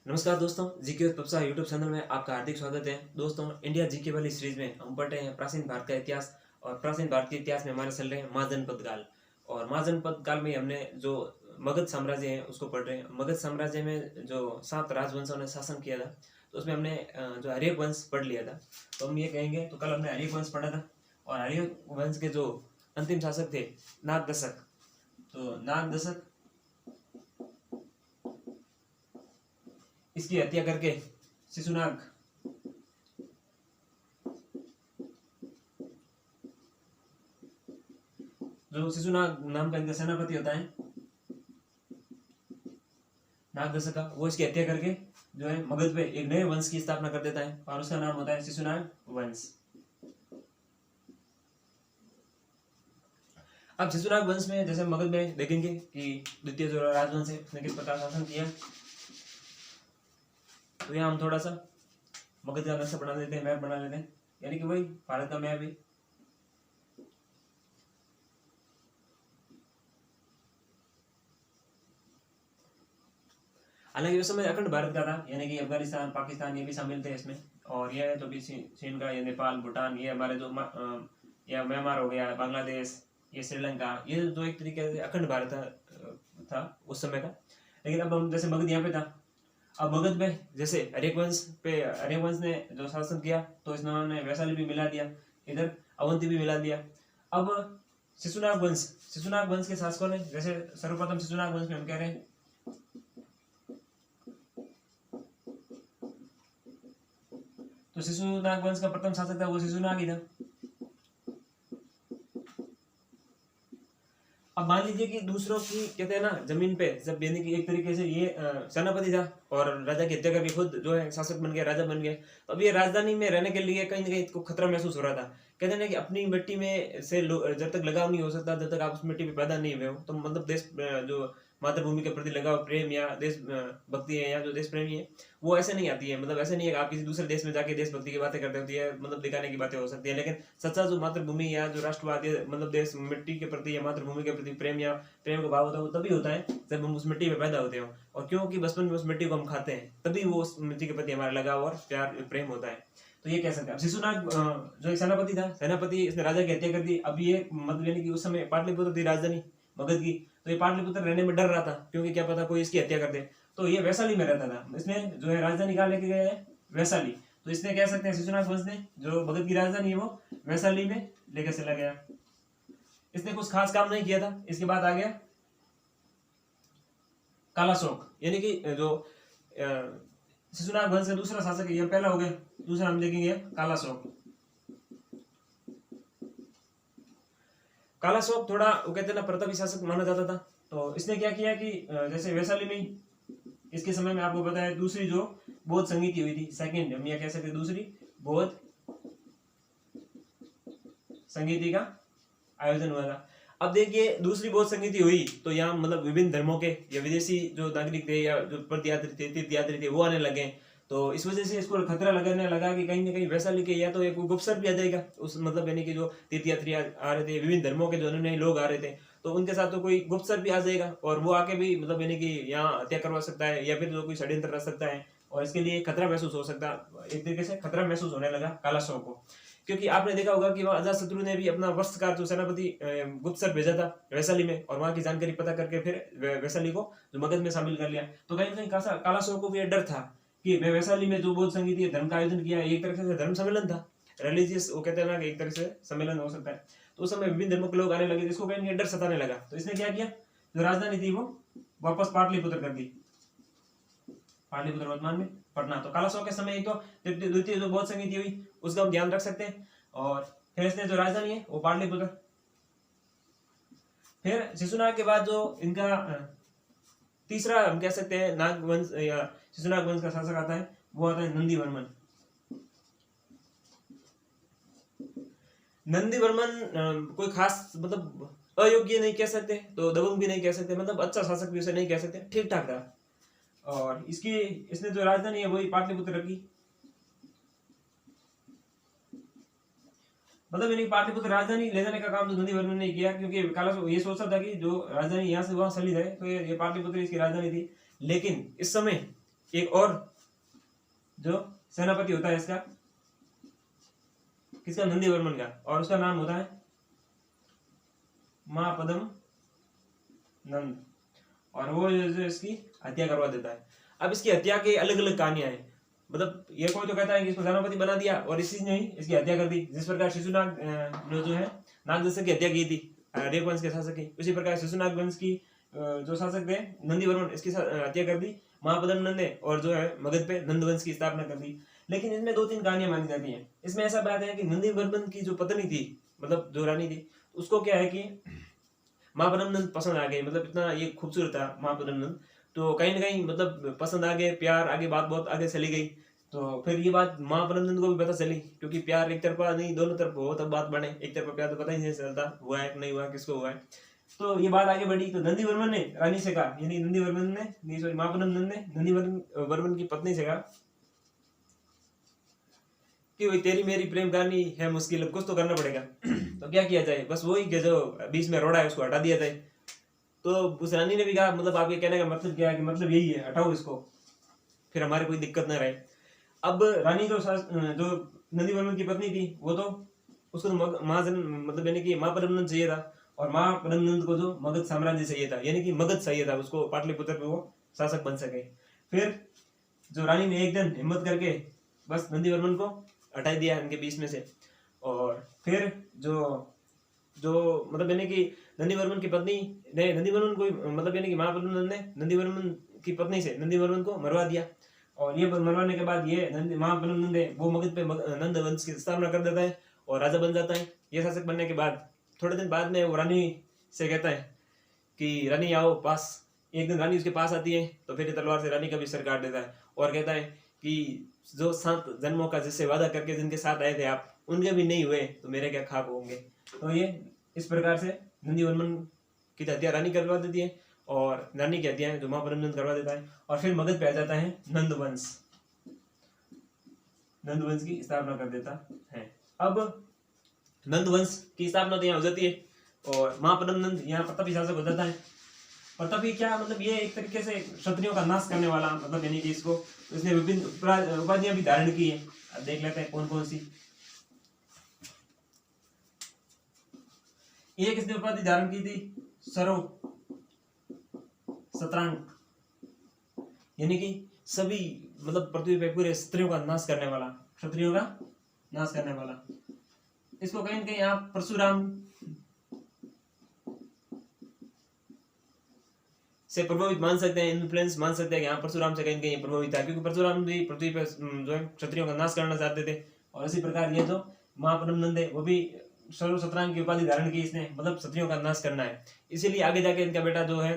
नमस्कार दोस्तों, GK with पप्सा YouTube channel में आपका हार्दिक स्वागत है। दोस्तों, इंडिया जीके वाली सीरीज में हम पढ़ रहे हैं प्राचीन भारत का इतिहास। और प्राचीन भारत के इतिहास में हमारे चल रहे हैं महाजनपद काल। और महाजनपद काल में हमने जो मगध साम्राज्य है उसको पढ़ रहे हैं। मगध साम्राज्य में जो 7 राजवंशों ने शासन किया था, तो उसमें हमने जो हर्यक वंश पढ़ लिया था। तो हम ये कहेंगे, तो कल हमने हर्यक वंश पढ़ा था। और हर्यक वंश के जो अंतिम शासक थे नागदशक। तो नागदशक इसकी हत्या करके शिशुनाग जो शिशुनाग नाम का इनका सेनापति होता है नागदशक का, वो इसकी हत्या करके जो है मगध पे एक नए वंश की स्थापना कर देता है और उसका नाम होता है शिशुनाग वंश। अब शिशुनाग वंश में जैसे मगध में देखेंगे कि द्वितीय जो राजवंश है उसने किस प्रकार शासन किया। तो यहाँ हम थोड़ा सा मगध का नक्शा बना लेते हैं, मैप बना लेते हैं, यानी कि वही भारत का मैप है। हालांकि उस समय अखंड भारत का था, यानी कि अफगानिस्तान पाकिस्तान ये भी शामिल थे इसमें। और ये जो भी चीन का, ये नेपाल भूटान, ये हमारे जो या म्यांमार हो गया, बांग्लादेश, ये श्रीलंका, ये जो एक तरीके से अखंड भारत था उस समय का। लेकिन अब हम जैसे मगध यहाँ पे था, अब मगध में जैसे हर्यक वंश ने जो शासन किया, तो इसने वैशाली भी मिला दिया, इधर अवंती भी मिला दिया। अब शिशुनाग वंश के शासकों ने, जैसे सर्वप्रथम शिशुनाग वंश में हम कह रहे हैं, तो शिशुनाग वंश का प्रथम शासक था वो शिशुनाग ही था। अब मान लीजिए कि दूसरों की कहते हैं ना जमीन पे, जब यानी कि एक तरीके से ये सेनापति था और राजा की हत्या करके खुद जो है शासक बन गया, राजा बन गया। तो अब ये राजधानी में रहने के लिए कहीं ना कहीं इसको खतरा महसूस हो रहा था। कहते हैं ना कि अपनी मिट्टी में से जब तक लगाव नहीं हो सकता, जब तक आप उस मिट्टी पे पैदा नहीं हुए हो, तो मतलब देश जो मातृभूमि के प्रति लगाव, प्रेम या देश भक्ति है, या जो देश प्रेमी है, वो ऐसे नहीं आती है। मतलब ऐसे नहीं है कि आप किसी दूसरे देश में जाके देशभक्ति की बातें करते होती है, मतलब दिखाने की बातें हो सकती है, लेकिन सच्चा जो मातृभूमि या जो राष्ट्रवाद, मतलब देश मिट्टी के प्रति या मातृभूमि के प्रति प्रेम या प्रेम का भाव होता है, वो तभी होता है जब हम उस मिट्टी में पैदा होते हो। और क्योंकि बचपन में उस मिट्टी को हम खाते हैं, तभी वो उस मिट्टी के प्रति हमारा लगाव और प्यार प्रेम होता है। तो ये कह सकते हैं। शिशुनाग जो एक सेनापति था, सेनापति इसने राजा की हत्या कर दी। अब ये मतलब यानी कि उस समय पाटलिपुत्र थी राजधानी मगध की, तो ये पाटलिपुत्र रहने में डर रहा था, क्योंकि क्या पता कोई इसकी हत्या कर दे। तो ये वैशाली में रहता था। इसने जो है राजधानी कहाँ लेके गया है, वैशाली। तो इसने कह सकते हैं शिशुनाग वंश ने जो मगध की राजधानी है वो वैशाली में लेकर चला गया। इसने कुछ खास काम नहीं किया था। इसके बाद आ गया कालाशोक, यानी कि जो शिशुनाग वंश का दूसरा शासक है, ये पहला हो गया, दूसरा हम देखेंगे कालाशोक। कालाशोक थोड़ा वो कहते हैं ना प्रतापी शासक माना जाता था। तो इसने क्या किया कि जैसे वैशाली में इसके समय में आपको पता है दूसरी जो बौद्ध संगीति हुई थी, सेकंड हम यह कह सकते दूसरी बौद्ध संगीति का आयोजन हुआ था। अब देखिए दूसरी बौद्ध संगीति हुई, तो यहाँ मतलब विभिन्न धर्मों के या विदेशी जो नागरिक थे या जो तीर्थयात्री थे, तीर्थयात्री थे, वो आने लगे। तो इस वजह से इसको खतरा लगाने लगा कि कहीं ना कहीं वैशाली के या तो एक गुप्तसर भी आ जाएगा उस, मतलब यानी कि जो तीर्थयात्री आ रहे थे, विभिन्न धर्मों के जो अन्य लोग आ रहे थे, तो उनके साथ तो कोई गुप्तसर भी आ जाएगा और वो आके भी मतलब यानी कि यहाँ हत्या करवा सकता है या फिर जो कोई षड्यंत्र रच सकता है, और इसके लिए खतरा महसूस हो सकता है। एक तरीके से खतरा महसूस होने लगा कालाशोक को, क्योंकि आपने देखा होगा कि वहाँ अजातशत्रु ने भी अपना वस्त्रकार जो सेनापति गुप्तसर भेजा था वैशाली में, और वहाँ की जानकारी पता करके फिर वैशाली को जो मगध में शामिल कर लिया। तो कहीं ना कहीं कालाशोक को भी डर था कि मैं वैशाली में जो बौद्ध संगीत धर्म का आयोजन किया, एक तरह से धर्म सम्मेलन था, रिलीजियस वो कहते हैं ना कि एक तरह से सम्मेलन हो सकता है। तो उस समय विभिन्न धर्मों के लोग आने लगे, जिसको कहीं डर सताने लगा। तो इसने क्या किया, जो राजधानी थी वो वापस पाटलिपुत्र कर दी, पाटलिपुत्र वर्तमान में पटना। तो कालाशोक के समय एक तो द्वितीय जो बौद्ध संगीति हुई उसका हम ध्यान रख सकते हैं। और फिर इसने जो राजधानी है वो पाटलिपुत्र। फिर शिशुनाग के बाद जो इनका तीसरा हम कह सकते हैं नागवंश या शिशुनाग वंश का शासक आता है, वो आता है नंदीवर्मन। नंदीवर्मन कोई खास मतलब अयोग्य नहीं कह सकते, तो दबंग भी नहीं कह सकते, मतलब अच्छा शासक भी उसे नहीं कह सकते, ठीक ठाक था। और इसने जो राजधानी है वही पाटलिपुत्र रखी। मतलब यानी पाटलिपुत्र राजधानी ले जाने का काम तो नंदीवर्मन ने किया, क्योंकि कालाशोक ये सोचता था कि जो राजधानी यहाँ से वहां चली जाए, तो ये पाटलिपुत्र इसकी राजधानी थी। लेकिन इस समय एक और जो सेनापति होता है इसका, किसका, नंदी वर्मन का, और उसका नाम होता है महापद्म नंद, और वो जो इसकी हत्या करवा देता है। अब इसकी हत्या के अलग अलग कहानियां हैं, मतलब ये कोई तो कहता है कि इसको सेनापति बना दिया और इसी ने ही इसकी हत्या कर दी, जिस प्रकार शिशुनाग जो है नागदशक की हत्या की थी रेख वंश के शासक की, उसी प्रकार शिशुनाग वंश की जो शासक थे नंदीवर्मन, इसकी हत्या कर दी महापद्म नंद ने, और जो है मगध पे नंद वंश की स्थापना कर दी। लेकिन इसमें 2-3 कहानियां मानी जाती हैं। इसमें ऐसा बात है कि नंदीवर्मन की जो पत्नी थी, मतलब जो रानी थी, उसको क्या है कि महापद्म नंद पसंद आ गए, मतलब इतना ये खूबसूरत था महापद्म नंद, तो कहीं ना कहीं मतलब पसंद आ गए, प्यार आगे, बात बहुत आगे चली गई। तो फिर ये बात महापद्म नंद को भी पता चली, क्योंकि प्यार एक तरफा नहीं, दोनों तरफ हो तब बात बढ़े, एक तरफा प्यार तो पता ही नहीं चलता हुआ है कि नहीं हुआ, किसको हुआ है। तो ये बात आगे बढ़ी, तो नंदीवर्मन ने रानी से कहा, यानी नंदीवर्मन ने नहीं, सॉरी, महापद्म नंद ने नंदीवर्मन की पत्नी से कहा कि वही तेरी मेरी प्रेम कहानी है मुश्किल, कुछ तो करना पड़ेगा। तो क्या किया जाए, बस वही कि जो बीच में रोड़ा है उसको हटा दिया जाए। तो उस रानी ने भी कहा, मतलब आपके कहने का मतलब क्या है, कि मतलब यही है, हटाओ इसको, फिर हमारे कोई दिक्कत न रहे। अब रानी जो नंदीवर्मन की पत्नी थी, वो तो उसको मतलब यानी कि महापद्म नंद चाहिए था, और महापद्म नंद को जो मगध साम्राज्य चाहिए था, यानी कि मगध चाहिए था उसको, पाटलिपुत्र पे वो शासक बन सके। फिर जो रानी ने एक दिन हिम्मत करके बस नंदीवर्मन को हटा दिया इनके बीच में से, और फिर जो मतलब यानी कि नंदीवर्मन की पत्नी ने नंदीवर्मन को, मतलब यानी कि महापद्म नंद ने नंदीवर्मन की पत्नी से नंदीवर्मन को मरवा दिया, और ये मरवाने के बाद ये महापद्म नंद है वो मगध पे नंद वंश की स्थापना कर देता है और राजा बन जाता है। ये शासक बनने के बाद थोड़े दिन बाद में वो रानी से कहता है कि रानी आओ पास। एक दिन रानी उसके पास आती है, तो फिर तलवार से रानी का भी सर काट देता है, और कहता है कि जो 7 जन्मों का जिससे वादा करके जिनके साथ आए थे आप, उनके भी नहीं हुए तो मेरे क्या खाक होंगे। तो ये इस प्रकार से नंदीवर्मन की हत्या रानी करवा देती है, और रानी की हत्या जो महापद्म नंद करवा देता है, और फिर मगध पे आ जाता है नंदवंश की स्थापना कर देता है। अब नंदवंश की स्थापना तो यहाँ हो जाती है, और महापद्म नंद यहाँ प्रतापी शासक हो जाता है। प्रतापी क्या मतलब, ये एक तरीके से क्षत्रियों का नाश करने वाला, मतलब यानी कि इसको इसने विभिन्न उपाधियां भी धारण की है। अब देख लेते हैं कौन कौन सी। एक इसने उपाधि धारण की थी सर्व शतरांक, यानी कि सभी मतलब पृथ्वी पे पूरे स्त्रियों का नाश करने वाला, क्षत्रियों का नाश करने वाला। इसको कहीं कहीं आप परशुराम से प्रभावित मान सकते हैं, इन्फ्लुएंस मान सकते हैं कि यहाँ परशुराम से कहीं कहीं प्रभावित था, क्योंकि परशुराम भी पृथ्वी पे जो है क्षत्रियों का नाश करना चाहते थे। और इसी प्रकार ये जो महापद्म नंद है वो भी सर्व शतरांक की उपाधि धारण की इसने, मतलब क्षत्रियों का नाश करना है। इसीलिए आगे जाके इनका बेटा जो है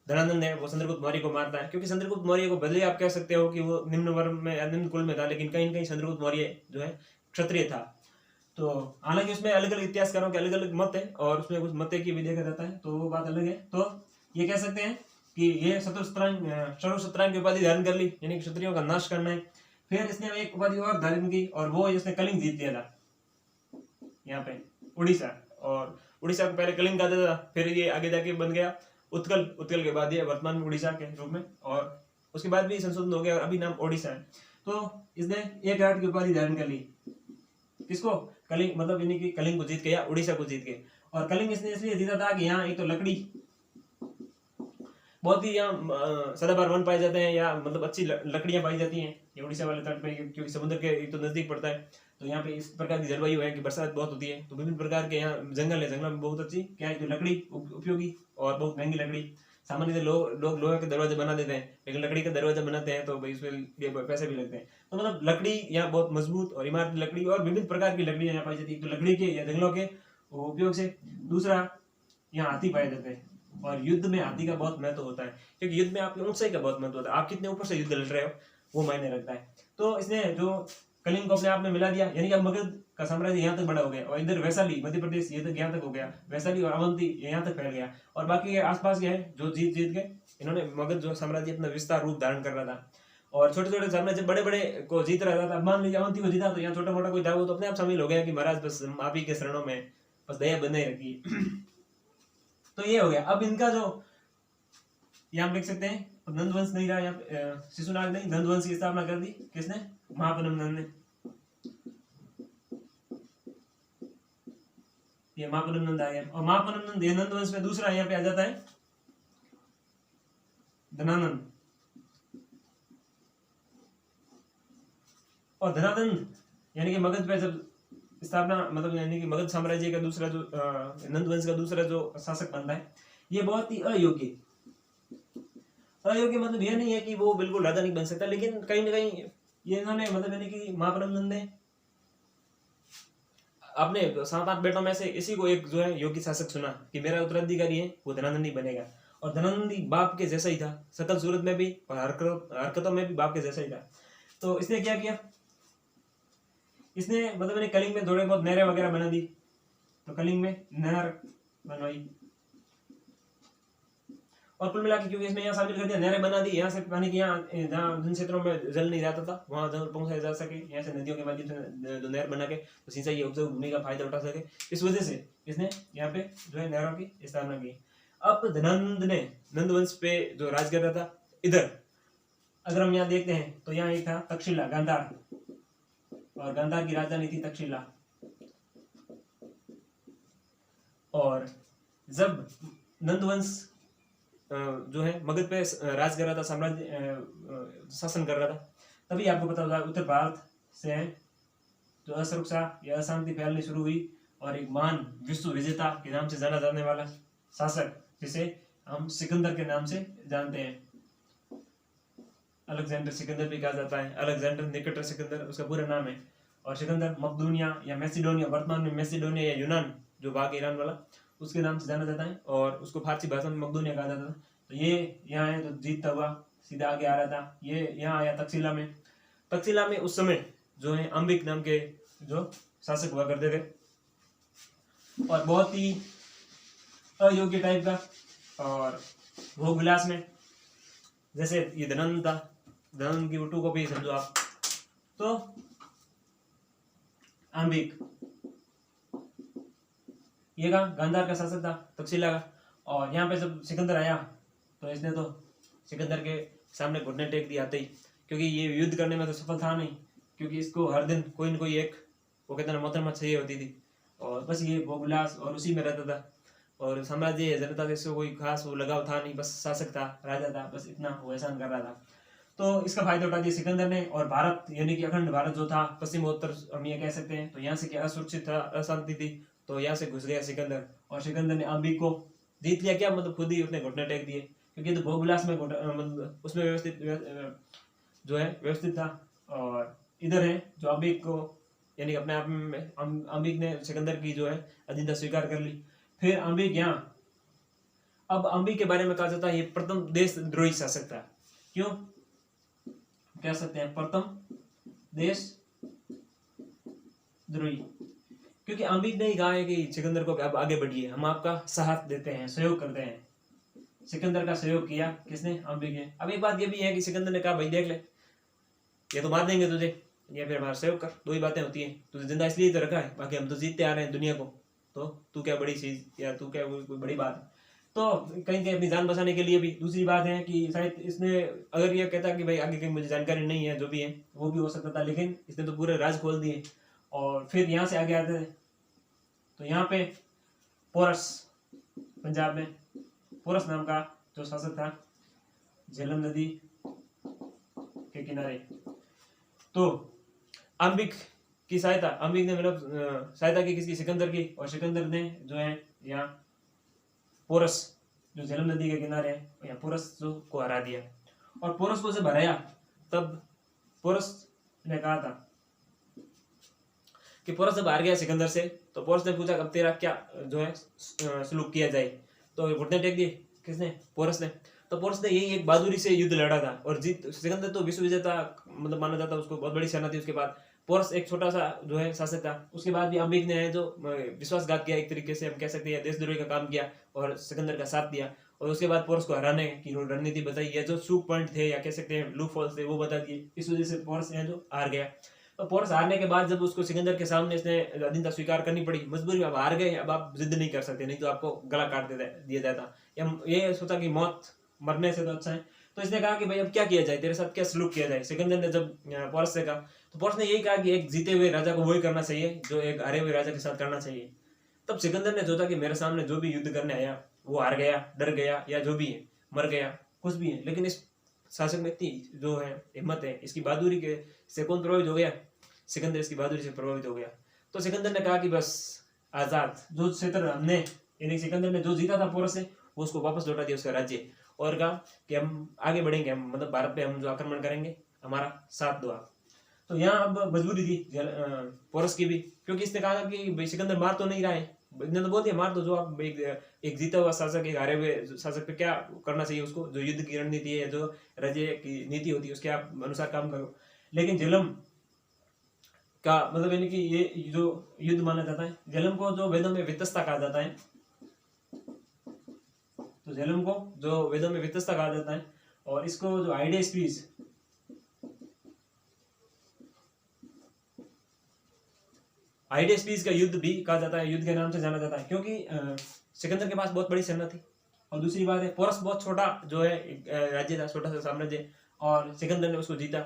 धनानंद है वो चंद्रगुप्त मौर्य को मारता है, क्योंकि चंद्रगुप्त मौर्य को भले आप कह सकते हो कि वो निम्न वर्ग में या निम्न कुल में था, लेकिन कहीं कहीं चंद्रगुप्त मौर्य जो है क्षत्रिय था। तो हालांकि उसमें अलग अलग इतिहासकारों के अलग अलग मत है, और उसमें कुछ मत की भी देखा जाता है, तो वो बात अलग है। तो ये कह सकते हैं कि ये सर्व शतरांक की उपाधि धारण कर ली, यानी क्षत्रियों का नाश करना है। फिर इसने एक उपाधि और धारण की, और वो इसने कलिंग जीत लिया था यहाँ पे उड़ीसा, और उड़ीसा को पहले कलिंग कहता था, फिर ये आगे जाके बन गया उत्कल, उत्कल के बाद ये वर्तमान में उड़ीसा के रूप में, और उसके बाद भी संशोधन हो गया और अभी नाम ओडिशा है। तो इसने एक राट की उपाधि धारण कर ली, किसको, कलिंग, मतलब यानी कि कलिंग को जीत के या उड़ीसा को जीत के। और कलिंग इसने इसलिए जीता था कि यहाँ एक तो लकड़ी बहुत ही यहाँ सदाबहार वन पाए जाते हैं, या मतलब अच्छी लकड़ियां पाई जाती हैं ये उड़ीसा वाले तट पे, क्योंकि समुद्र के एक तो नजदीक पड़ता है। तो यहाँ पे इस प्रकार की जलवायु है कि बरसात बहुत होती है, तो विभिन्न प्रकार के यहाँ जंगल है, जंगल में बहुत अच्छी क्या है, जो लकड़ी उपयोगी और बहुत महंगी लकड़ी। सामान्य लोग लोहे के दरवाजे बना देते हैं, लेकिन लकड़ी का दरवाजा बनाते हैं तो भाई उसमें पैसे भी लगते हैं। तो मतलब लकड़ी यहाँ बहुत मजबूत और इमारती लकड़ी और विभिन्न प्रकार की लकड़ियां यहाँ पाई जाती है, तो लकड़ी के या जंगलों के उपयोग से। दूसरा, यहाँ हाथी पाए जाते हैं, और युद्ध में हाथी का बहुत महत्व होता है, क्योंकि युद्ध में आपकी ऊंचाई का बहुत महत्व होता है, आप कितने ऊपर से युद्ध लड़ रहे हो वो मायने रखता है। तो इसने जो कलिंग को अपने आप में मिला दिया, यानी कि अब मगध का साम्राज्य यहाँ तक बड़ा हो गया, और इधर वैशाली मध्य प्रदेश ये तक यहाँ तक हो गया, वैशाली और अवंती यहाँ तक फैल गया, और बाकी आसपास के हैं जो जीत जीत के इन्होंने मगध जो साम्राज्य अपना विस्तार रूप धारण कर रहा था, और छोटे छोटे साम्राज्य बड़े बड़े को जीत रहा था। मान लीजिए अवंती को जीता, तो यहाँ छोटा मोटा कोई था वो तो अपने आप शामिल हो गया कि महाराज बस आप ही के शरणों में बस दया बनाए रखी। तो ये हो गया। अब इनका जो यहाँ देख सकते हैं अब नंदवंश नहीं रहा यहाँ पे, शिशुनाग नहीं, नंदवंश की स्थापना कर दी किसने? महापद्म नंद ने। ये महापद्म नंद आ गया। और महापद्म नंद ये नंदवंश में दूसरा यहाँ पे आ जाता है धनानंद। और धनानंद यानी कि मगध पे जब स्थापना, मतलब यानी कि मगध साम्राज्य का दूसरा जो नंदवंश का दूसरा जो शासक बनता है, ये बहुत ही अयोग्य मतलब ये नहीं है कि वो बिल्कुल राजा नहीं बन सकता, लेकिन कहीं ना कहीं ये इन्होंने मतलब यानी कि महापद्म नंद ने अपने 7-8 बेटों में से इसी को एक जो है योग्य शासक चुना कि मेरा उत्तराधिकारी है वो धनानंद ही बनेगा। और धनानंद ही बाप के जैसा ही था, सकल सूरत में भी और हरकतों में भी बाप के जैसा ही था। तो इसने क्या किया, इसने मतलब मैंने कलिंग में थोड़े बहुत नहरें वगैरह बना दी। तो कलिंग में नहर बनवाई, और कुल मिला के क्योंकि इसमें यहाँ शामिल कर दिया, नहरें बना दी, यहाँ से पानी की, यहाँ जहाँ जिन क्षेत्रों में जल नहीं जाता था वहाँ जल पहुंचाया जा सके, यहाँ से नदियों के माध्यम से जो नहर बना के तो सिंचाई उपजाऊ भूमि का फायदा उठा सके। इस वजह से इसने यहाँ पे जो है नहरों की स्थापना की। अब धनानंद ने नंदवंश पे जो राज कर रहा था, इधर अगर हम यहाँ देखते हैं तो यहाँ एक था तक्षशिला गांधार, और गांधार की राजधानी थी तक्षशिला। और जब नंदवंश जो है मगध पे राज कर रहा था, साम्राज्य शासन कर रहा था, तभी आपको पता होगा उत्तर भारत से जो असुरक्षा या अशांति फैलनी शुरू हुई, और एक महान विश्व विजेता के नाम से जाना जाने वाला शासक जिसे हम सिकंदर के नाम से जानते हैं, अलेक्जेंडर सिकंदर भी कहा जाता है, अलेक्जेंडर निकेटर सिकंदर उसका पूरा नाम है। और सिकंदर मकदूनिया या मैसिडोनिया, वर्तमान में मैसिडोनिया या यूनान जो भाग ईरान वाला, उसके नाम से जाना जाता है, और उसको फारसी भाषा में मकदूनिया कहा जाता था। तो ये यहाँ है तो जीतता हुआ सीधा आगे आ रहा था, ये यहाँ आया तक्षशिला में। तक्षशिला में उस समय जो है अंबिक नाम के जो शासक हुआ करते थे, और बहुत ही अयोग्य टाइप का, और भोग विलास में, जैसे ये धनानंद था, धनानंद की फोटो कॉपी समझो आप। तो अंबिक ये का गांधार का शासक था, तक्षशिला का। और यहाँ पे जब सिकंदर आया तो इसने तो सिकंदर के सामने घुटने टेक दिए आते ही, क्योंकि ये युद्ध करने में तो सफल था नहीं, क्योंकि इसको हर दिन कोई न कोई एक वो कहते हैं मोहतरमा चाहिए होती थी, और बस ये भोगविलास और उसी में रहता था, और साम्राज्य जनता से इसको कोई खास वो लगाव था नहीं, बस शासक था, राजा था, बस इतना वो एहसान कर रहा था। तो इसका फायदा उठा दिया सिकंदर ने, और भारत यानी कि अखंड भारत जो था पश्चिमोत्तर हम ये कह सकते हैं, तो यहाँ से क्या असुरक्षित था, अशांति थी, तो यहाँ से घुस गया सिकंदर, और सिकंदर ने अंबिक को जीत लिया। क्या मतलब खुद ही उसने घुटने टेक दिए, क्योंकि तो भोगविलास में मतलब उसमें व्यवस्थित जो है व्यवस्थित था। और इधर है जो अंबिक को यानी अपने आप में अंबिक ने सिकंदर की जो है अधीनता स्वीकार कर ली। फिर अंबिक यहाँ, अब अंबिक के बारे में कहा जाता है ये प्रथम देशद्रोही शासक था। क्यों कह सकते हैं प्रथम देशद्रोही? क्योंकि अंबिक ने ही कहा है कि सिकंदर को अब आगे बढ़िए, हम आपका साथ देते हैं, सहयोग करते हैं। सिकंदर का सहयोग किया किसने? अंबिक ने। अब एक बात ये भी है कि सिकंदर ने कहा भाई देख ले, ये तो मार देंगे तुझे या फिर हमारा सहयोग कर, दो ही बातें होती हैं, तुझे जिंदा इसलिए तो रखा है, बाकी हम तो जीतते आ रहे हैं दुनिया को, तो तू क्या बड़ी चीज या तू क्या कोई बड़ी बात है। तो कहीं कहीं अपनी जान बचाने के लिए भी। दूसरी बात है कि शायद इसने अगर ये कहता कि भाई आगे कहीं मुझे जानकारी नहीं है, जो भी है वो भी हो सकता था, लेकिन इसने तो पूरे राज खोल दिए। और फिर यहाँ से आगे आते थे तो यहाँ पे पोरस, पंजाब में पोरस नाम का जो शासक था झेलम नदी के किनारे, तो अंबिक की सहायता, अंबिक ने मतलब सहायता की किसकी? सिकंदर की। और सिकंदर ने जो है यहाँ पोरस जो झेलम नदी के किनारे है, यहाँ पोरस जो को हरा दिया। और पोरस को जब हराया तब पोरस ने कहा था कि पोरस जब हार गया सिकंदर से, तो पोरस ने पूछा अब तेरा क्या जो है सलूक किया जाए, तो घुटने टेक दिए किसने? पोरस ने। तो पोरस ने यही एक बहादुरी से युद्ध लड़ा था और जीत। सिकंदर तो विश्व विजेता मतलब माना जाता, उसको बहुत बड़ी सेना थी। उसके बाद पोरस एक छोटा सा जो है शासक था। उसके बाद भी अंबिक ने जो विश्वासघात किया, एक तरीके से हम कह सकते हैं देशद्रोही का काम किया और सिकंदर का साथ दिया। और उसके बाद पोरस को हराने की रणनीति बताई, या जो सूक पॉइंट थे या कह सकते हैं लूप फॉल्स थे वो बता दिए। इस वजह से पोरस है जो हार गया। तो पोरस हारने के बाद जब उसको सिकंदर के सामने इसने अधीनता स्वीकार करनी पड़ी, मजबूरी में अब हार गए, अब आप जिद नहीं कर सकते, नहीं तो आपको गला काट दिया जाता। ये सोचा कि मौत मरने से तो अच्छा है, तो इसने कहा कि भाई अब क्या किया जाए, तेरे साथ क्या सलूक किया जाए। सिकंदर ने जब पोरस से कहा तो पोरस ने यही कहा कि एक जीते हुए राजा को वही करना चाहिए जो एक हारे हुए राजा के साथ करना चाहिए। तब सिकंदर ने सोचा कि मेरे सामने जो भी युद्ध करने आया वो हार गया, डर गया, या जो भी है, मर गया, कुछ भी है, लेकिन इस शासक में इतनी जो है हिम्मत है, इसकी बहादुरी के से कौन प्रभावित हो गया? सिकंदर इसकी बहादुरी से प्रभावित हो गया। तो सिकंदर ने कहा कि बस आजाद, जो क्षेत्र हमने, यानी सिकंदर ने जो जीता था पोरस से वो उसको वापस लौटा दिया उसका राज्य, और कहा कि हम आगे बढ़ेंगे, हम मतलब भारत पे हम जो आक्रमण करेंगे हमारा साथ दो आप। तो यहाँ अब मजबूरी थी पोरस की भी, क्योंकि इसने कहा कि भाई सिकंदर मार तो नहीं रहा है, इन्होंने तो बोल दिया मार दो, जो आप एक जीता हुआ शासक एक हारे हुए शासक पे क्या करना चाहिए उसको, जो युद्ध की रणनीति है, जो राज्य की नीति होती है उसके आप अनुसार काम करो। लेकिन झेलम का मतलब यानी कि ये जो युद्ध माना जाता है, झेलम को जो वेदों में वितस्ता कहा जाता है, तो झेलम को जो वेदों में वितस्ता कहा जाता है, और इसको जो हाइडेस्पिस का युद्ध भी कहा जाता है, युद्ध के नाम से जाना जाता है, क्योंकि सिकंदर के पास बहुत बड़ी सेना थी, और दूसरी बात है पोरस बहुत छोटा जो है राज्य था, छोटा सा साम्राज्य, और सिकंदर ने उसको जीता।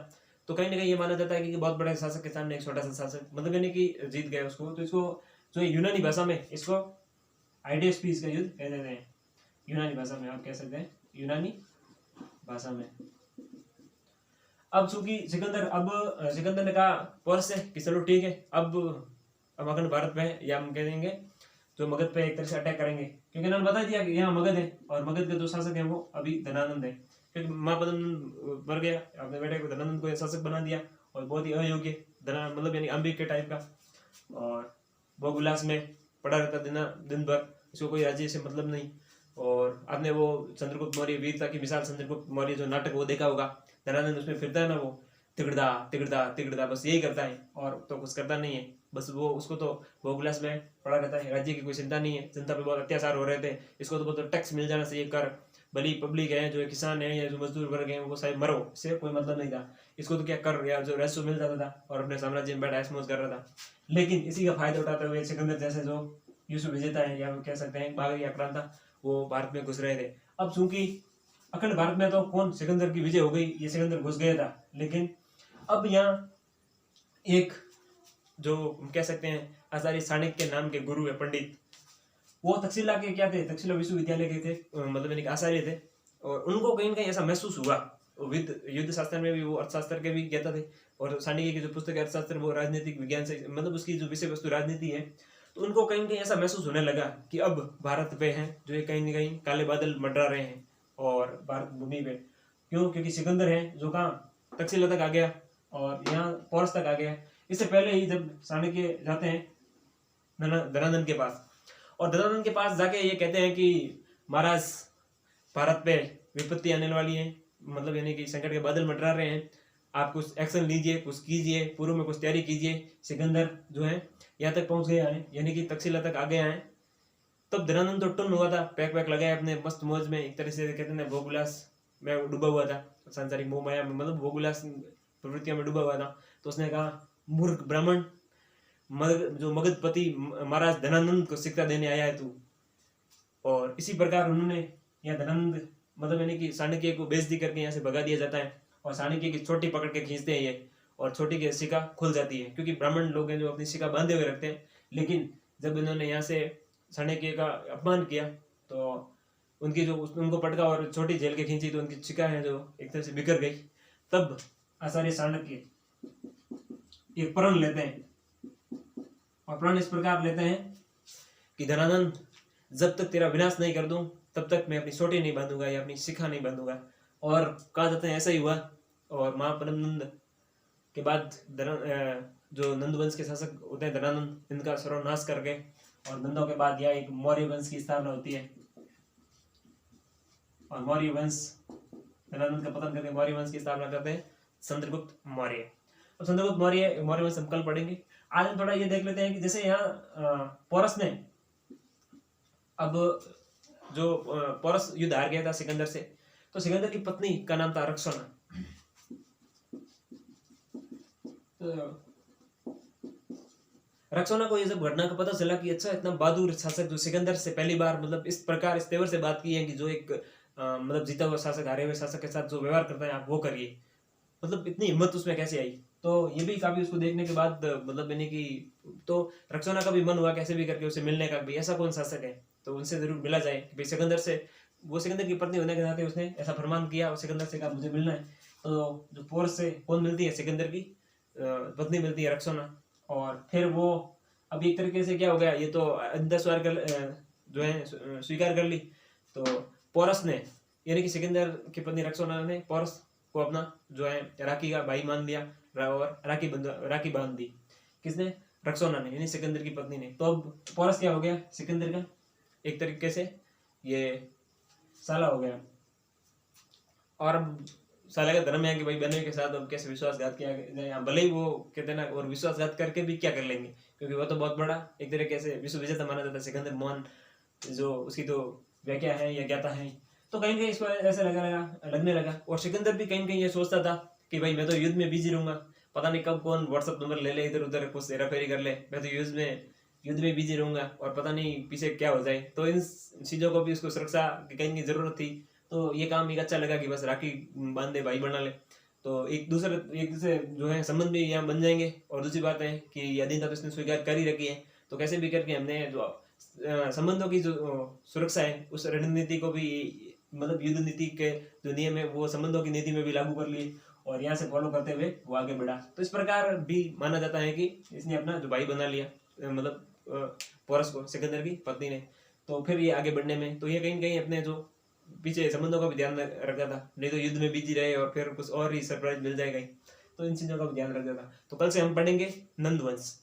तो कहीं ना कहीं ये माना जाता है कि बहुत बड़े शासक के सामने एक छोटा सा शासक मतलब यानी कि जीत गया उसको। तो इसको जो यूनानी भाषा में इसको हाइडेस्पिस का युद्ध कहते हैं, यूनानी भाषा में आप कह सकते हैं, यूनानी भाषा में। अब चूंकि सिकंदर ने कहा पोरस से कि चलो ठीक है, अब हम अखंड भारत पे है, या हम कह देंगे जो मगध पे एक तरह से अटैक करेंगे, क्योंकि इन्होंने बता दिया कि यहाँ मगध है, और मगध के जो शासक है वो अभी धनानंद है, क्योंकि महापद्म मर गया, अपने बेटे को धनानंद को शासक बना दिया, और बहुत ही अयोग्य धना मतलब यानी अंबिक के टाइप का, और भोग विलास में पड़ा रहता दिन भर, इसको कोई राज्य से मतलब नहीं। और आपने वो चंद्रगुप्त मौर्य वीरता की मिसाल चंद्रगुप्त मौर्य जो नाटक वो देखा होगा, धनानंद उसमें फिरता है ना, वो तिगड़दा तिगड़दा तिगड़दा बस यही करता है, और तो कुछ करता नहीं है, बस वो उसको तो भोगविलास में पड़ा रहता है, राज्य की कोई चिंता नहीं है, जनता पे बहुत अत्याचार हो रहे थे, इसको तो बहुत टैक्स मिल जाना चाहिए, कर भली पब्लिक है जो किसान है या जो मजदूर वर्ग है वो शायद मरो, इससे कोई मतलब नहीं था, इसको तो क्या कर या जो राजस्व मिल जाता था, और अपने साम्राज्य में बैठा ऐश कर रहा था। लेकिन इसी का फायदा उठाते हुए सिकंदर जैसे जो यूसुफ विजेता है, या कह सकते हैं बागरी आक्रांता, वो भारत में घुस रहे थे। अब चूंकि अखंड भारत में तो कौन सिकंदर की विजय हो गई, ये सिकंदर घुस गया था, लेकिन अब यहाँ एक जो कह सकते हैं आचार्य चाणक्य के नाम के गुरु है पंडित, वो तक्षशिला के क्या थे, तक्षशिला विश्वविद्यालय के थे, मतलब यानी आचार्य थे, और उनको कहीं ना कहीं ऐसा महसूस हुआ, युद्ध शास्त्र में भी वो अर्थशास्त्र के भी कहता थे, और चाणक्य की जो पुस्तक है अर्थशास्त्र वो राजनीतिक विज्ञान से मतलब उसकी जो विषय वस्तु राजनीति है, तो उनको कहीं ना कहीं ऐसा महसूस होने लगा कि अब भारत पे है जो है कहीं ना कहीं काले बादल मंडरा रहे हैं, और भारत भूमि पे क्यों, क्योंकि सिकंदर है जो कहाँ तक्षशिला तक आ गया, और यहाँ पोरस तक आ गया। इससे पहले ही जब चाणक्य जाते हैं धनानंद के पास, और धनानंद के पास जाके ये कहते हैं कि महाराज भारत पे विपत्ति आने वाली है, मतलब यानी कि संकट के बादल मंडरा रहे हैं, आप कुछ एक्शन लीजिए, कुछ कीजिए, पूर्व में कुछ तैयारी कीजिए, सिकंदर जो है यहाँ तक पहुंच गया है, यानी कि तक्षशिला तक आ गया है। तब धनानंद तो टुन हुआ था, पैक वैक लगाया अपने मस्त मौज में, एक तरह से कहते हैं भोगविलास में डूबा हुआ था, सांसारिक मोह माया में मतलब भोगविलास प्रवृत्तियों में डूबा हुआ था। तो उसने कहा मूर्ख ब्राह्मण, जो मगधपति महाराज धनानंद को शिक्षा देने आया है तू। और इसी प्रकार उन्होंने यहाँ धनानंद मतलब यानी कि चाणक्य को बेइज्जती करके यहाँ से भगा दिया जाता है, और चाणक्य की छोटी पकड़ के खींचते हैं ये, और छोटी की शिका खुल जाती है, क्योंकि ब्राह्मण लोग हैं जो अपनी शिका बांधे हुए रखते हैं। लेकिन जब इन्होंने यहाँ से चाणक्य का अपमान किया तो उनकी जो उनको पटका और छोटी झेल के खींची, तो उनकी शिका है जो एक तरह से बिखर गई। तब आचार्य चाणक्य एक प्रण लेते हैं, और प्रण इस प्रकार लेते हैं कि धनानंद जब तक तेरा विनाश नहीं कर दूं तब तक मैं अपनी सोटी नहीं बांधूंगा या अपनी शिखा नहीं बांधूंगा। और कहा जाता है ऐसा ही हुआ, और महापद्मनंद के बाद जो नंद वंश के शासक होते हैं धनानंद, इनका सर्वनाश करके, और नंदों के बाद यह एक मौर्य वंश की स्थापना होती है, और मौर्य वंश धनानंद का पतन करके मौर्य वंश की स्थापना करते हैं चंद्रगुप्त मौर्य। अब चंद्रगुप्त मौर्य वंश हम कल पढ़ेंगे। आज हम थोड़ा ये देख लेते हैं कि जैसे यहाँ पोरस ने अब जो पोरस युद्ध हार गया था सिकंदर से, तो सिकंदर की पत्नी का नाम था रक्सोना। तो रक्सोना को ये जब घटना का पता चला कि अच्छा इतना बहादुर शासक जो सिकंदर से पहली बार मतलब इस प्रकार इस तेवर से बात की है कि जो एक मतलब जीता हुआ शासक हारे हुए शासक के साथ जो व्यवहार करता है आप वो करिए, मतलब इतनी हिम्मत उसमें कैसे आई। तो ये भी काफी उसको देखने के बाद मतलब मैंने कि तो रक्सौना का भी मन हुआ कैसे भी करके उसे मिलने का, भी ऐसा कौन शासक है तो उनसे जरूर मिला जाए कि भाई सिकंदर से, वो सिकंदर की पत्नी होने के नाते उसने ऐसा फरमान किया और सिकंदर से कहा मुझे मिलना है। तो जो पोरस से कौन मिलती है, सिकंदर की पत्नी मिलती है रक्सौना। और फिर वो अब एक तरीके से क्या हो गया, ये तो अंधस्वार कर जो है स्वीकार कर ली। तो पोरस ने यानी कि सिकंदर की पत्नी रक्सौना ने पोरस को अपना जो है राखी का भाई मान लिया और राखी बांध दी। किसने? रक्सौना ने, यानी सिकंदर की पत्नी ने। तो अब पोरस क्या हो गया, सिकंदर का एक तरीके से ये साला हो गया। और अब साला का धर्म है कि भाई बने के साथ अब कैसे विश्वासघात किया जाए, भले ही वो कहते हैं ना, और विश्वासघात करके भी क्या कर लेंगे, क्योंकि वो तो बहुत बड़ा एक तरीके से विश्व विजेता माना जाता है सिकंदर मोहन, जो उसकी तो व्याख्या है या ज्ञाता है। तो कहीं कहीं इसको ऐसा लगने लगा। और सिकंदर भी कहीं कहीं ये सोचता था कि भाई मैं तो युद्ध में बिजी रहूंगा, पता नहीं कब कौन व्हाट्सअप नंबर ले इधर उधर कुछ हेराफेरी कर ले, मैं तो युद्ध में बिजी रहूंगा और पता नहीं पीछे क्या हो जाए। तो इन चीजों को भी उसको सुरक्षा की कहीं की जरूरत थी। तो ये काम एक अच्छा लगा कि बस राखी बांध दे, भाई बना ले, तो एक दूसरे जो है संबंध भी यहाँ बन जाएंगे। और दूसरी बात है कि अधीनता तो इसने स्वीकार कर ही रखी है, तो कैसे भी करके हमने जो संबंधों की जो सुरक्षा है उस रणनीति को भी, मतलब युद्ध नीति के जो नियम है वो संबंधों की नीति में भी लागू कर लिए और यहाँ से फॉलो करते हुए वो आगे बढ़ा। तो इस प्रकार भी माना जाता है कि इसने अपना जो भाई बना लिया, मतलब पोरस को, सिकंदर की पत्नी ने। तो फिर ये आगे बढ़ने में तो ये कहीं कहीं अपने जो पीछे संबंधों का भी ध्यान रखता था, नहीं तो युद्ध में बिजी रहे और फिर कुछ और ही सरप्राइज मिल जाएगा। तो इन चीजों का भी ध्यान रखता था। तो कल से हम पढ़ेंगे नंदवंश,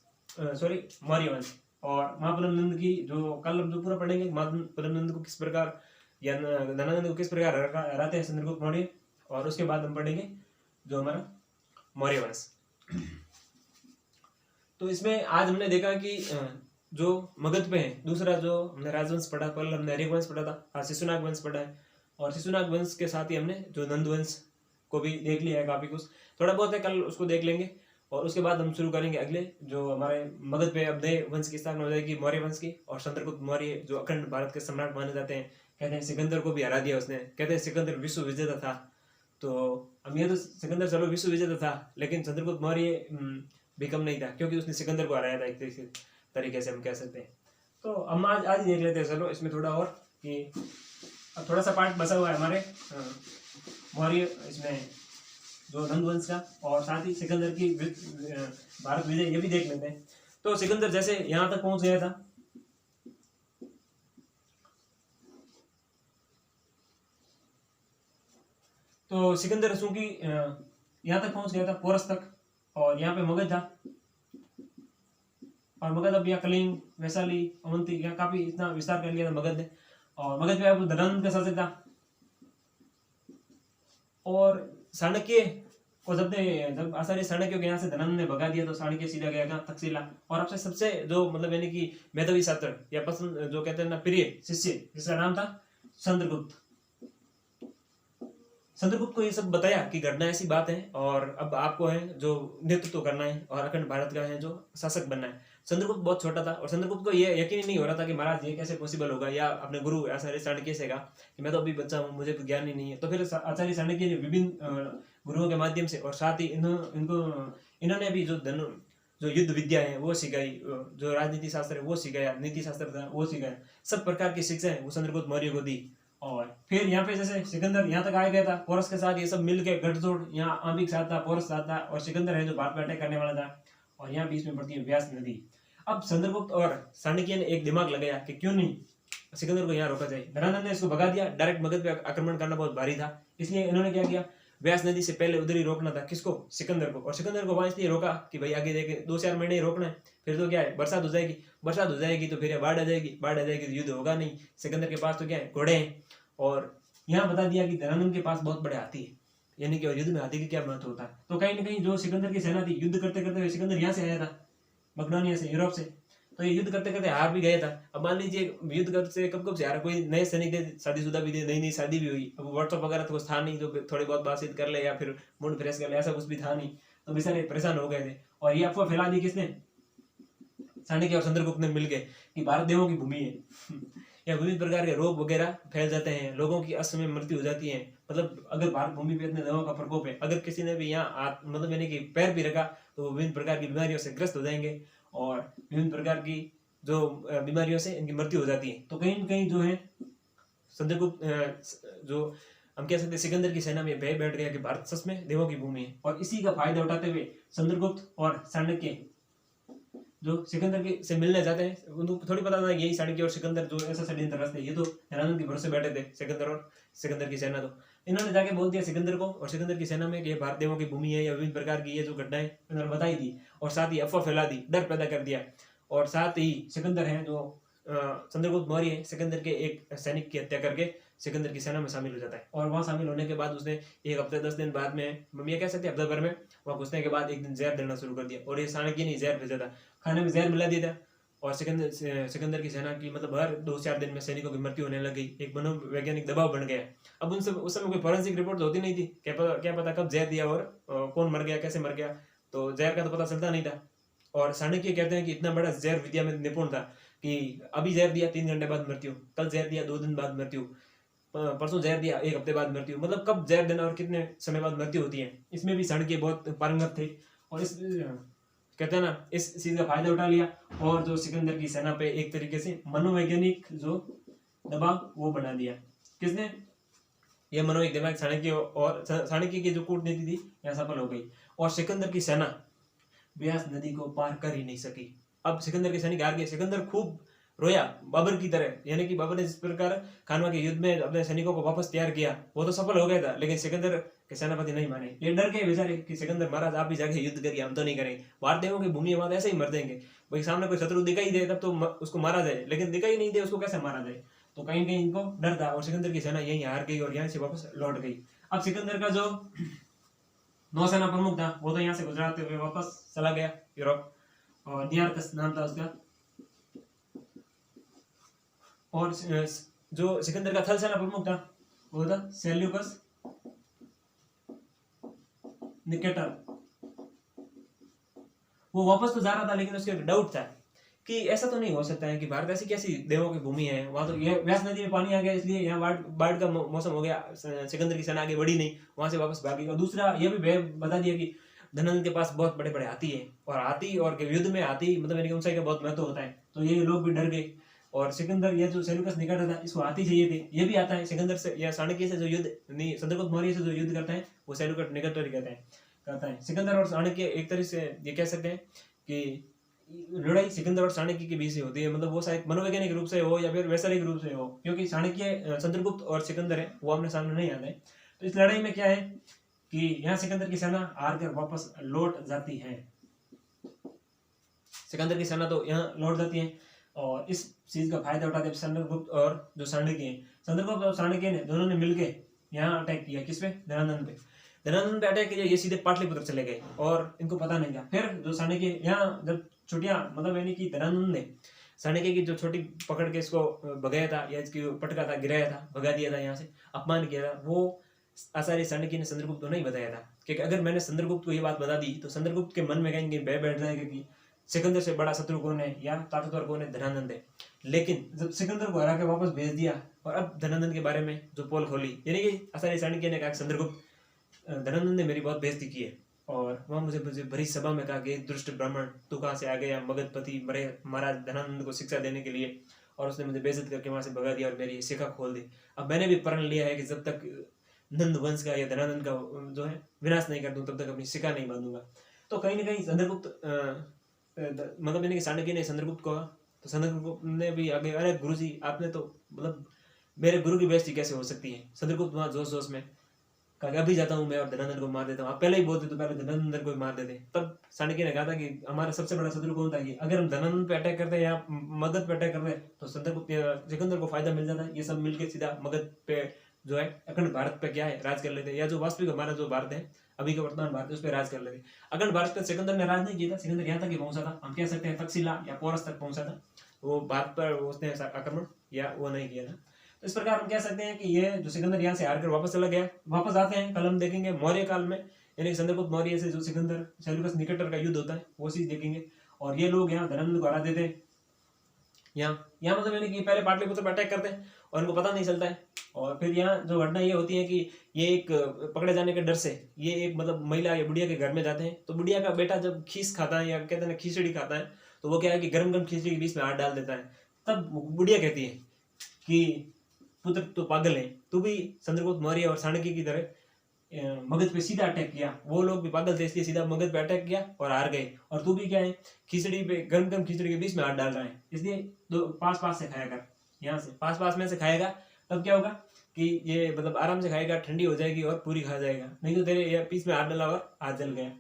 सॉरी मौर्य वंश, और महापद्म नंद की जो कल हम जो पूरा पढ़ेंगे महापद्म नंद को किस प्रकार या धनानंद को किस प्रकार हराते हैं चंद्रगुप्त मौर्य, और उसके बाद हम पढ़ेंगे जो हमारा मौर्य वंश। तो इसमें आज हमने देखा कि जो मगध पे है, दूसरा जो हमने राजवंश पढ़ा, कल हमने हरिक वंश पढ़ा था, आज शिशुनाग वंश पढ़ा है। और शिशुनाग वंश के साथ ही हमने जो नंद वंश को भी देख लिया है, काफी कुछ थोड़ा बहुत है, कल उसको देख लेंगे। और उसके बाद हम शुरू करेंगे अगले जो हमारे मगध पे अब नए वंश की स्थापना हो जाएगी, मौर्य वंश की। और चंद्रगुप्त मौर्य जो अखंड भारत के सम्राट माने जाते हैं, कहते हैं सिकंदर को भी हरा दिया उसने, कहते हैं सिकंदर विश्व विजेता था। तो हम ये तो सिकंदर चलो विश्व विजेता था, लेकिन चंद्रगुप्त मौर्य भी कम नहीं था, क्योंकि उसने सिकंदर को हराया था एक तरीके से हम कह सकते हैं। तो हम आज ही देख लेते हैं, चलो इसमें थोड़ा और कि अब थोड़ा सा पार्ट बचा हुआ है हमारे मौर्य इसमें जो नंद वंश का, और साथ ही सिकंदर की भारत विजय, ये भी देख लेते हैं। तो सिकंदर जैसे यहाँ तक पहुंच गया था, तो सिकंदर चूंकि यहाँ तक पहुंच गया था पोरस तक, और यहाँ पे मगध था, और मगध अब यहाँ कलिंग, वैशाली, अवंती, यहाँ काफी इतना विस्तार कर लिया था मगध ने। और मगध पे अब धनानंद का शासक था। और चाणक्य को जब आचार्य चाणक्य के यहाँ से धनानंद ने भगा दिया, तो चाणक्य सीधा गया था तक्षशिला। और आपसे सबसे जो मतलब यानी कि मेधावी छात्र या पसंद जो कहते हैं ना प्रिय शिष्य, जिसका नाम था चंद्रगुप्त। चंद्रगुप्त को ये सब बताया कि घटना ऐसी बात है और अब आपको है जो नेतृत्व करना है और अखंड भारत का है जो शासक बनना है। चंद्रगुप्त बहुत छोटा था और चंद्रगुप्त को ये यकीन ही नहीं हो रहा था कि महाराज ये कैसे पॉसिबल होगा, या अपने गुरु आचार्य चाणक्य से कहा कि मैं तो अभी बच्चा हूँ, मुझे तो ज्ञान ही नहीं है। तो फिर आचार्य चाणक्य ने विभिन्न गुरुओं के माध्यम से, और साथ ही इन्होंने भी जो युद्ध विद्या है वो सिखाई, जो राजनीति शास्त्र है वो सिखाया, नीति शास्त्र था वो सिखाया, सब प्रकार की शिक्षाएं वो चंद्रगुप्त मौर्य को दी। और फिर यहाँ पे जैसे सिकंदर यहाँ तक आ गया था, पोरस के साथ ये सब मिलके गठजोड़, यहाँ आंबिक साथ था, पोरस साथ था, और सिकंदर है जो भारत पे अटैक करने वाला था। और यहाँ बीच में पड़ती है व्यास नदी। अब चंद्रगुप्त और चाणक्य ने एक दिमाग लगाया कि क्यों नहीं सिकंदर को यहाँ रोका जाए। धनानंद ने इसको भगा दिया, डायरेक्ट मगध पे आक्रमण करना बहुत भारी था, इसलिए इन्होंने क्या किया, व्यास नदी से पहले उधर ही रोकना था। किसको? सिकंदर को। और सिकंदर को वहां इसलिए रोका कि भाई आगे देखे 2-4 महीने ही रोकना है, फिर तो क्या है बरसात हो जाएगी तो फिर बाढ़ आ जाएगी तो युद्ध होगा नहीं। सिकंदर के पास तो क्या है, घोड़े हैं। और यहाँ बता दिया कि धनानंद के पास बहुत बड़े हाथी है, यानी कि युद्ध में हाथी की क्या महत्व होता है। तो कहीं ना कहीं जो सिकंदर की सेना थी, युद्ध करते करते सिकंदर यहाँ से आया था, मकडोनिया से, यूरोप से, तो ये युद्ध करते करते हार भी गया था। अब मान लीजिए युद्ध करते कब से हारा, कोई नए सैनिक थे, शादीशुदा भी थे, नई शादी भी हुई, अब व्हाट्सअप वगैरह तो कुछ था नहीं, तो थोड़ी बहुत बातचीत कर ले या फिर मूड फ्रेश कर ले, ऐसा कुछ भी था नहीं, तो बेचारे परेशान हो गए थे। और ये अफवाह फैला दी किसने? चाणक्य और चंद्रगुप्त ने मिलकर कि भारत देवों की भूमि है या विभिन्न प्रकार के रोग वगैरह फैल जाते हैं, लोगों की असमय मृत्यु हो जाती है। मतलब अगर भारत भूमि पे इतने दवाओं का प्रकोप है, अगर किसी ने भी यहाँ मतलब यानी कि पैर भी रखा तो वो विभिन्न प्रकार की बीमारियों से ग्रस्त हो जाएंगे और विभिन्न प्रकार की जो बीमारियों से इनकी मृत्यु हो जाती है। तो कहीं न कहीं जो है चंद्रगुप्त जो हम कह सकते हैं सिकंदर की सेना में भय बैठ गया कि भारत सच में देवों की भूमि है। और इसी का फायदा उठाते हुए चंद्रगुप्त और चाणक्य जो सिकंदर के से मिलने जाते हैं, उनको थोड़ी पता था यही चाणक्य और सिकंदर जो ऐसा षड्यंत्र रचते, ये तो धनानंद के भरोसे बैठे थे सिकंदर और सिकंदर की सेना। तो इन्होंने जाके बोल दिया सिकंदर को और सिकंदर की सेना में कि ये भारत देवों की भूमि है या विभिन्न प्रकार की ये जो घटनाएं उन्होंने बताई थी और साथ ही अफवाह फैला दी, डर पैदा कर दिया। और साथ ही सिकंदर है जो चंद्रगुप्त मौर्य है, सिकंदर के एक सैनिक की हत्या करके सिकंदर की सेना में शामिल हो जाता है। और वहां शामिल होने के बाद उसने एक हफ्ते 10 दिन बाद में, हम ये कह सकते हैं हफ्ते भर में, वहां घुसने के बाद एक दिन जहर देना शुरू कर दिया। और ये चाणक्य ने जहर भेजा था, खाने में जहर मिला दिया था। और सिकंदर की सेना की मतलब हर 2-4 दिन में सैनिकों की मृत्यु होने लगी। एक मनोवैज्ञानिक दबाव बन गया। अब उनसे उस समय कोई फॉरेंसिक रिपोर्ट होती नहीं थी, क्या पता कब जहर दिया और कौन मर गया, कैसे मर गया, तो जहर का तो पता चलता नहीं था। और चाणक्य कहते हैं कि इतना बड़ा जहर विद्या में निपुण था कि अभी जहर दिया 3 घंटे बाद मृत्यु, कल जहर दिया 2 दिन बाद मृत्यु, परसों जहर दिया 1 हफ्ते बाद मृत्यु। मतलब कब जहर देना और कितने समय बाद मृत्यु होती है, इसमें भी चाणक्य बहुत पारंगत थे। और इस कहते हैं ना, इस चीज का फायदा उठा लिया और जो सिकंदर की सेना पे एक तरीके से मनोवैज्ञानिक जो दबाव वो बना दिया। किसने? ये मनोवैज्ञानिक दिमाग चाणक्य, और चाणक्य की जो कूटनीति थी यहाँ सफल हो गई और सिकंदर की सेना ब्यास नदी को पार कर ही नहीं सकी। अब सिकंदर के सैनिक हार गए। सिकंदर खूब रोया बाबर की तरह, यानी कि बाबर ने जिस प्रकार खानवा के युद्ध में अपने सैनिकों को वापस तैयार किया वो तो सफल हो गया था, लेकिन सिकंदर के सेनापति नहीं माने। ये डर गए बेचारे कि सिकंदर महाराज आप भी जाके युद्ध करिए, हम तो नहीं करेंगे, भारतीयों की भूमि है, ऐसे ही मर देंगे। भाई सामने कोई शत्रु दिखाई दे तब तो उसको मारा जाए, लेकिन दिखाई नहीं दे उसको कैसे मारा जाए। तो कहीं कहीं इनको डर था और सिकंदर की सेना यहीं हार गई और यहाँ से वापस लौट गई। अब सिकंदर का जो नौसेना प्रमुख था वो तो यहाँ से गुजराते हुए वापस चला गया यूरोप, और नियार्कस नाम था उसका। और जो सिकंदर का थल सेना प्रमुख था वो था सेल्यूकस निकेटर। वो वापस तो जा रहा था, लेकिन उसके डाउट था कि ऐसा तो नहीं हो सकता है कि भारत ऐसी कैसी देवों की भूमि है, वहां तो ये व्यास नदी में पानी आ गया इसलिए यहाँ बाढ़ का मौसम हो गया, सिकंदर की सेना आगे बढ़ी नहीं, वहां से वापस भागी। और दूसरा ये भी बता दिया कि धनंद के पास बहुत बड़े बड़े हाथी है, और हाथी और युद्ध में हाथी मतलब ऊंचाई का बहुत महत्व होता है। तो ये लोग भी डर गए। और सिकंदर, ये जो सेल्यूकस निकेटर था, इसको हाथी चाहिए थे। ये भी आता है सिकंदर से या चाणक्य से जो युद्ध नहीं, चंद्रगुप्त मौर्य से जो युद्ध करता है वो सेल्यूकस निकेटर कहता है। सिकंदर और चाणक्य एक तरह से ये कह सकते हैं कि लड़ाई सिकंदर और चाणक्य के बीच से होती है। मतलब वो शायद मनोवैज्ञानिक रूप से हो या फिर वैचारिक रूप से हो, क्योंकि चाणक्य चंद्रगुप्त और सिकंदर है वो आमने सामने नहीं आते। तो इस लड़ाई में क्या है कि यहाँ सिकंदर की सेना हार कर वापस लौट जाती है। सिकंदर की सेना तो यहाँ लौट जाती है और इस चीज का फायदा उठाते चंद्रगुप्त और जो चाणक्य है, चंद्रगुप्त और चाणक्य ने दोनों ने मिलकर यहाँ अटैक किया। किस पे? धनानंद पे। धनानंद पे अटैक किया, ये सीधे पाटलिपुत्र चले गए और इनको पता नहीं था। फिर जो चाणक्य यहाँ जब छुट्टियां मतलब यानी कि धनानंद ने चाणक्य की जो छोटी पकड़ के इसको भगाया था या इसकी पटका था, गिराया था, भगा दिया था, यहाँ से अपमान किया था, वो आचार्य चाणक्य ने चंद्रगुप्त को नहीं बताया था कि अगर मैंने चंद्रगुप्त को ये बात बता दी तो चंद्रगुप्त के मन में कहीं भय बैठ जाएगा कि सिकंदर से बड़ा शत्रु कौन है या ताकतवर कौन है, धनानंद है। लेकिन जब सिकंदर को हरा के वापस भेज दिया और अब धनानंद के बारे में जो पोल खोली, यानी कि आचार्य चाणक्य ने कहा चंद्रगुप्त, धनानंद ने मेरी बहुत बेइज्जती की है। और वह मुझे भरी सभा में कहा कि दुष्ट ब्राह्मण तू कहाँ से आ गया, मगधपति मरे महाराज धनानंद को शिक्षा देने के लिए, और उसने मुझे बेइज्जत करके वहां से भगा दिया और मेरी शिखा खोल दी। अब मैंने भी प्रण लिया है कि जब तक नंद वंश का या धनानंद का जो है विनाश नहीं कर दूं तब तक अपनी शिखा नहीं बांधूंगा। तो कहीं ना कहीं चंद्रगुप्त मतलब मैंने चाणक्य ने चंद्रगुप्त को, तो चंद्रगुप्त ने भी आगे, अरे गुरुजी आपने तो मतलब मेरे गुरु की बेइज्जती कैसे हो सकती है। चंद्रगुप्त वहां जोश जोश में कहा अभी जाता हूँ मैं और धनानंद को मार देता हूँ। आप पहले ही बोलते तो पहले धनानंद को मार देते। तब चाणक्य ने कहा था कि हमारा सबसे बड़ा शत्रु कौन था, कि अगर हम धनानंद पे अटैक करते हैं या मगध पे अटैक करते हैं तो चंद्रगुप्त सिकंदर को फायदा मिल जाता है। ये सब मिलकर सीधा मगध पे जो है अखंड भारत पे क्या है राज कर लेते, या जो वास्तविक हमारा जो भारत है अभी का वर्तमान भारत है उस पर राज कर लेते। अखंड भारत पे सिकंदर ने राज नहीं किया था, सिकंदर यहाँ तक ही पहुंचा था, हम कह सकते हैं तक्षशिला या पोरस तक पहुंचा था, वो भारत पर उसने आक्रमण या वो नहीं किया था। तो इस प्रकार हम कह सकते हैं कि ये जो सिकंदर यहाँ से हारकर वापस चला गया। वापस आते हैं कल हम देखेंगे मौर्य काल में, यानी चंद्रगुप्त मौर्य से जो सिकंदर सेल्यूकस निकेटर का युद्ध होता है वो चीज देखेंगे। और ये लोग यहाँ धनानंद को हरा देते यहाँ मतलब यानी कि पहले पाटलिपुत्र पर अटैक करते हैं और उनको पता नहीं चलता है। और फिर यहाँ जो घटना ये होती है कि ये एक पकड़े जाने के डर से ये एक मतलब महिला या बुढ़िया के घर में जाते हैं। तो बुढ़िया का बेटा जब खीस खाता है या कहते हैं ना खिचड़ी खाता है, तो वो क्या है कि गरम गरम खिचड़ी के बीच में हाथ डाल देता है। तब बुढ़िया कहती है कि पुत्र तो पागल है, तू भी चंद्रगुप्त मौर्य और चाणक्य की तरह मगध पे सीधा अटैक किया। वो लोग भी पागल थे इसलिए सीधा मगध पे अटैक किया और हार गए। और तू भी क्या है खिचड़ी पे गरम गरम खिचड़ी के बीच में हाथ डाल रहा है, इसलिए दो पास पास से खाया कर, यहाँ से पास पास में से खाएगा तब क्या होगा कि ये मतलब आराम से खाएगा, ठंडी हो जाएगी और पूरी खा जाएगा, नहीं तो तेरे ये बीच में हाथ डाला और हाथ जल गया।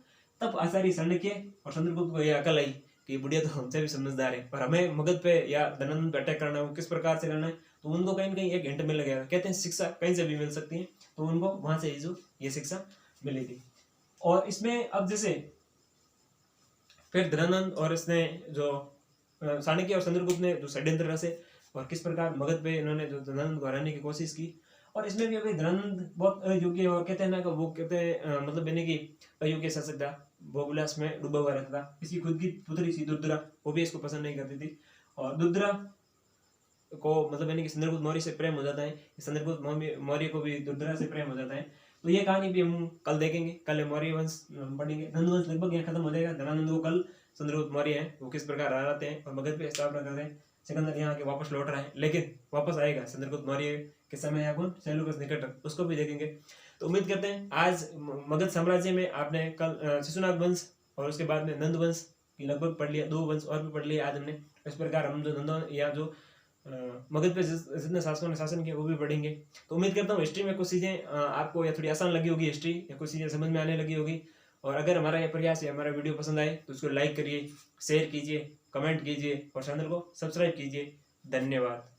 तब आचार्य चाणक्य और चंद्रगुप्त को ये अकल आई कि बुढ़िया तो हमसे भी समझदार है, और हमें मगध पे या धनानंद पे अटैक करना है, वो किस प्रकार से करना है। तो उनको कहीं ना कहीं एक हिंट मिल गया, कहते हैं शिक्षा कहीं से भी मिल सकती है, तो उनको वहां से जो ये शिक्षा मिली थी। और इसमें अब जैसे फिर धनानंद और इसने जो चाणक्य और चंद्रगुप्त ने जो षड्यंत्र रचे और किस प्रकार मगध पे इन्होंने जो धनानंद को हराने की कोशिश की। और इसमें भी अभी धनानंद बहुत अयोग्य और कहते हैं ना कि वो कहते हैं मतलब यानी कि अयोग्य शासक था, भोगविलास में डूबा हुआ रहता था। इसकी खुद की पुत्री थी दुर्धरा, वो भी इसको पसंद नहीं करती थी, और दुर्धरा को मतलब यानी कि चंद्रगुप्त मौर्य से प्रेम हो जाता है, चंद्रगुप्त मौर्य को भी दुर्धरा से प्रेम हो जाता है। तो ये कहानी भी हम कल देखेंगे, कल मौर्य वंश पढ़ेंगे। नंद वंश लगभग यहाँ खत्म हो जाएगा, धनानंद को कल चंद्रगुप्त मौर्य है वो किस प्रकार हराते हैं और मगध पे स्थापना करते हैं। सिकंदर यहाँ के वापस लौट रहा है, लेकिन वापस आएगा चंद्रगुप्त मौर्य के समय या कौन सेल्यूकस निकटर, उसको भी देखेंगे। तो उम्मीद करते हैं आज मगध साम्राज्य में आपने कल शिशुनाग वंश और उसके बाद में नंद वंश की लगभग पढ़ लिया, 2 वंश और भी पढ़ लिया आज हमने। इस प्रकार हम जो नंद या जो मगध पे जितने शासकों ने शासन किया वो भी पढ़ेंगे। तो उम्मीद करता हूँ हिस्ट्री में कुछ चीज़ें आपको या थोड़ी आसान लगी होगी हिस्ट्री, या कुछ चीज़ें समझ में आने लगी होगी। और अगर हमारा ये प्रयास या हमारा वीडियो पसंद आए तो उसको लाइक करिए, शेयर कीजिए, कमेंट कीजिए और चैनल को सब्सक्राइब कीजिए। धन्यवाद।